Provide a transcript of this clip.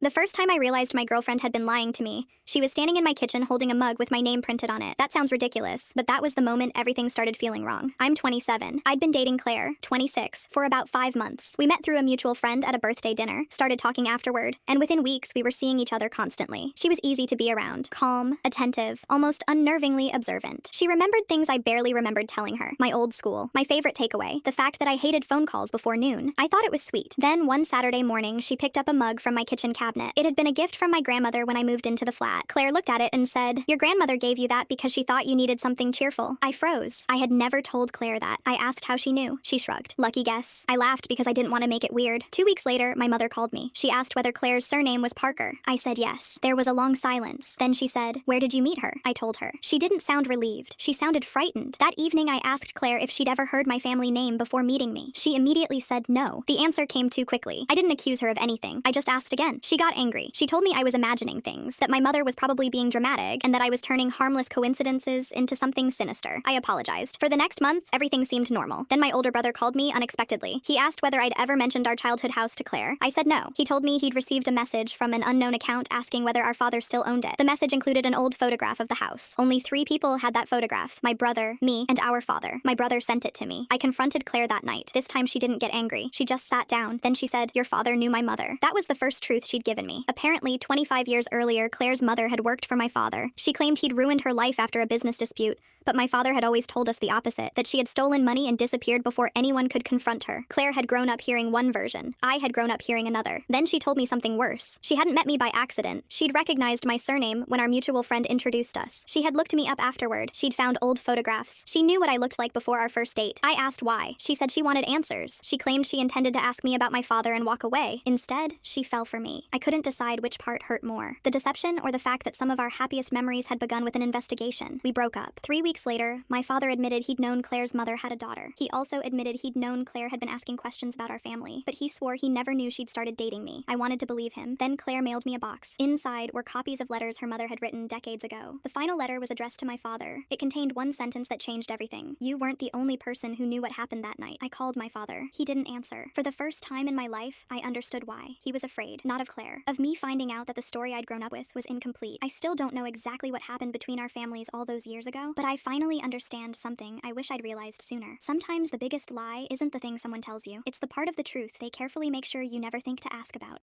The first time I realized my girlfriend had been lying to me, she was standing in my kitchen holding a mug with my name printed on it. That sounds ridiculous, but that was the moment everything started feeling wrong. I'm 27. I'd been dating Claire, 26, for about 5 months. We met through a mutual friend at a birthday dinner, started talking afterward, and within weeks we were seeing each other constantly. She was easy to be around, calm, attentive, almost unnervingly observant. She remembered things I barely remembered telling her. My old school, my favorite takeaway, the fact that I hated phone calls before noon. I thought it was sweet. Then one Saturday morning, she picked up a mug from my kitchen cabinet. It had been a gift from my grandmother when I moved into the flat. Claire looked at it and said, "Your grandmother gave you that because she thought you needed something cheerful." I froze. I had never told Claire that. I asked how she knew. She shrugged. Lucky guess. I laughed because I didn't want to make it weird. 2 weeks later, my mother called me. She asked whether Claire's surname was Parker. I said yes. There was a long silence. Then she said, "Where did you meet her?" I told her. She didn't sound relieved. She sounded frightened. That evening, I asked Claire if she'd ever heard my family name before meeting me. She immediately said no. The answer came too quickly. I didn't accuse her of anything. I just asked again. She got angry. She told me I was imagining things, that my mother was probably being dramatic, and that I was turning harmless coincidences into something sinister. I apologized. For the next month, everything seemed normal. Then my older brother called me unexpectedly. He asked whether I'd ever mentioned our childhood house to Claire. I said no. He told me he'd received a message from an unknown account asking whether our father still owned it. The message included an old photograph of the house. Only 3 people had that photograph: my brother, me, and our father. My brother sent it to me. I confronted Claire that night. This time she didn't get angry. She just sat down. Then she said, "Your father knew my mother." That was the first truth she'd given me. Apparently, 25 years earlier, Claire's mother had worked for my father. She claimed he'd ruined her life after a business dispute, but my father had always told us the opposite, that she had stolen money and disappeared before anyone could confront her. Claire had grown up hearing one version. I had grown up hearing another. Then she told me something worse. She hadn't met me by accident. She'd recognized my surname when our mutual friend introduced us. She had looked me up afterward. She'd found old photographs. She knew what I looked like before our first date. I asked why. She said she wanted answers. She claimed she intended to ask me about my father and walk away. Instead, she fell for me. I couldn't decide which part hurt more, the deception or the fact that some of our happiest memories had begun with an investigation. We broke up. 3 weeks later, my father admitted he'd known Claire's mother had a daughter. He also admitted he'd known Claire had been asking questions about our family, but he swore he never knew she'd started dating me. I wanted to believe him. Then Claire mailed me a box. Inside were copies of letters her mother had written decades ago. The final letter was addressed to my father. It contained one sentence that changed everything. "You weren't the only person who knew what happened that night." I called my father. He didn't answer. For the first time in my life, I understood why. He was afraid, not of Claire, of me finding out that the story I'd grown up with was incomplete. I still don't know exactly what happened between our families all those years ago, but I finally understand something I wish I'd realized sooner. Sometimes the biggest lie isn't the thing someone tells you. It's the part of the truth they carefully make sure you never think to ask about.